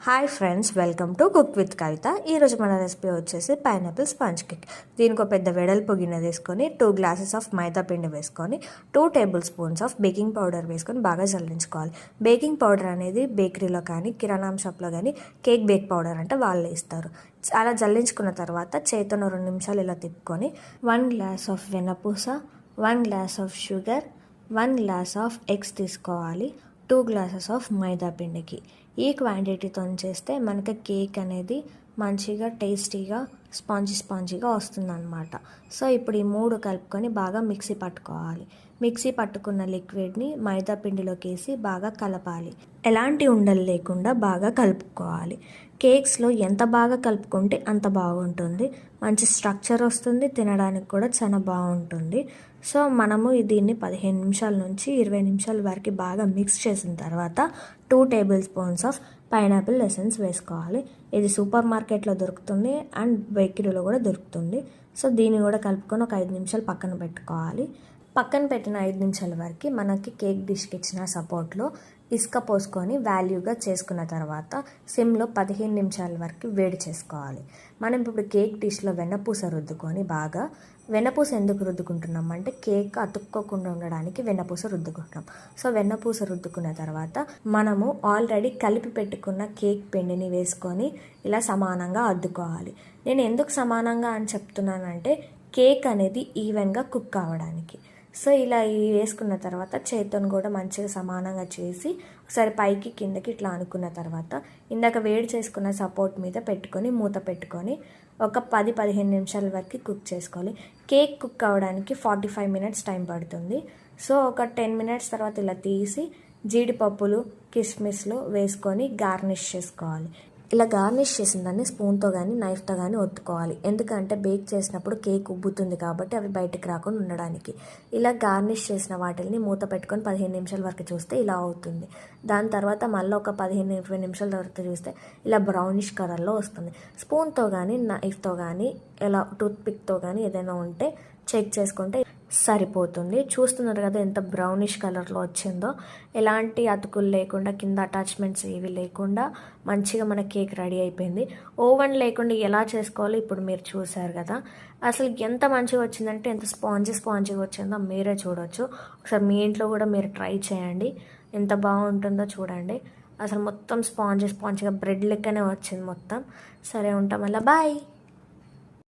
Hi friends, welcome to cook with Kavitha. ఈరోజు మన recipe వచ్చేసి పైనాపిల్ స్పాంజ్ కేక్. దీనికి ఒక పెద్ద వెడల్పు గిన్నె తీసుకొని 2 గ్లాసెస్ ఆఫ్ మైదా పిండి వేసుకొని 2 table spoons of baking powder వేసుకొని బాగా జల్లించుకోవాలి. బేకింగ్ పౌడర్ అనేది బేకరీలో కానీ కిరాణా షాప్లో కానీ కేక్ బేక్ పౌడర్ అంటే వాళ్ళే ఇస్తారు. అలా జల్లించుకున్న తర్వాత చేతితో 2 నిమిషాలు ఇలా తిప్పుకొని 1 గ్లాస్ ఆఫ్ వెన్నపూస, 1 glass of sugar, 1 glass of eggs తీసుకోవాలి. 2 గ్లాసెస్ ఆఫ్ మైదా పిండికి ఈ క్వాంటిటీతో చేస్తే మనకి కేక్ అనేది మంచిగా టేస్టీగా స్పాంజీగా వస్తుందన్నమాట. సో ఇప్పుడు ఈ 3 కలుపుకొని బాగా మిక్సీ పట్టుకోవాలి. మిక్సీ పట్టుకున్న లిక్విడ్ని మైదా పిండిలోకి వేసి బాగా కలపాలి. ఎలాంటి ఉండలు లేకుండా బాగా కలుపుకోవాలి. కేక్స్లో ఎంత బాగా కలుపుకుంటే అంత బాగుంటుంది, మంచి స్ట్రక్చర్ వస్తుంది, తినడానికి కూడా చాలా బాగుంటుంది. సో మనము దీన్ని 15 నిమిషాల నుంచి 20 నిమిషాల వరకు బాగా మిక్స్ చేసిన తర్వాత 2 table spoons of pineapple essence వేసుకోవాలి. ఇది సూపర్ మార్కెట్లో దొరుకుతుంది అండ్ బేకరీలో కూడా దొరుకుతుంది. సో దీన్ని కూడా కలుపుకొని ఒక 5 నిమిషాలు పక్కన పెట్టుకోవాలి. పక్కన పెట్టిన 5 నిమిషాల వరకు మనకి కేక్ డిష్కి ఇచ్చిన సపోర్ట్లో ఇసుక పోసుకొని వాల్యూగా చేసుకున్న తర్వాత సిమ్లో 15 నిమిషాల వరకు వేడి చేసుకోవాలి. మనం ఇప్పుడు కేక్ డిష్లో వెన్నపూస రుద్దుకొని బాగా, వెన్నపూస ఎందుకు రుద్దుకుంటున్నాం అంటే కేక్ అతుక్కోకుండా ఉండడానికి వెన్నపూస రుద్దుకుంటున్నాం. సో వెన్నపూస రుద్దుకున్న తర్వాత మనము ఆల్రెడీ కలిపి పెట్టుకున్న కేక్ పిండిని వేసుకొని ఇలా సమానంగా అద్దుకోవాలి. నేను ఎందుకు సమానంగా అని చెప్తున్నానంటే కేక్ అనేది ఈవెన్గా కుక్ అవ్వడానికి. సో ఇలా వేసుకున్న తర్వాత చేతితో కూడా మంచిగా సమానంగా చేసి ఒకసారి పైకి కిందకి ఇట్లా అనుకున్న తర్వాత ఇందాక వేడి చేసుకున్న సపోర్ట్ మీద పెట్టుకొని మూత పెట్టుకొని ఒక 10-15 నిమిషాల వరకు కుక్ చేసుకోవాలి. కేక్ కుక్ అవ్వడానికి 45 మినిట్స్ టైం పడుతుంది. సో ఒక 10 మినిట్స్ తర్వాత ఇలా తీసి జీడిపప్పులు, కిస్మిస్లు వేసుకొని గార్నిష్ చేసుకోవాలి. ఇలా గార్నిష్ చేసిన దాన్ని స్పూన్తో కానీ నైఫ్తో కానీ ఒత్తుకోవాలి. ఎందుకంటే బేక్ చేసినప్పుడు కేక్ ఉబ్బుతుంది కాబట్టి అవి బయటకు రాకుండా ఉండడానికి. ఇలా గార్నిష్ చేసిన వాటిని మూత పెట్టుకొని 15 నిమిషాల వరకు చూస్తే ఇలా అవుతుంది. దాని తర్వాత మళ్ళీ ఒక 15-20 నిమిషాల వరకు చూస్తే ఇలా బ్రౌనిష్ కలర్లో వస్తుంది. స్పూన్తో కానీ నైఫ్తో కానీ ఇలా టూత్పిక్తో కానీ ఏదైనా ఉంటే చెక్ చేసుకుంటే సరిపోతుంది. చూస్తున్నారు కదా ఎంత బ్రౌనిష్ కలర్లో వచ్చిందో. ఎలాంటి అతుకులు లేకుండా, కింద అటాచ్మెంట్స్ ఏవి లేకుండా మంచిగా మన కేక్ రెడీ అయిపోయింది. ఓవెన్ లేకుండా ఎలా చేసుకోవాలో ఇప్పుడు మీరు చూసారు కదా. అసలు ఎంత మంచిగా వచ్చిందంటే ఎంత స్పాంజీగా వచ్చిందో మీరే చూడవచ్చు. ఒకసారి మీ ఇంట్లో కూడా మీరు ట్రై చేయండి, ఎంత బాగుంటుందో చూడండి. అసలు మొత్తం స్పాంజీగా బ్రెడ్ లెక్కనే వచ్చింది మొత్తం. సరే ఉంటాం, మళ్ళీ బాయ్.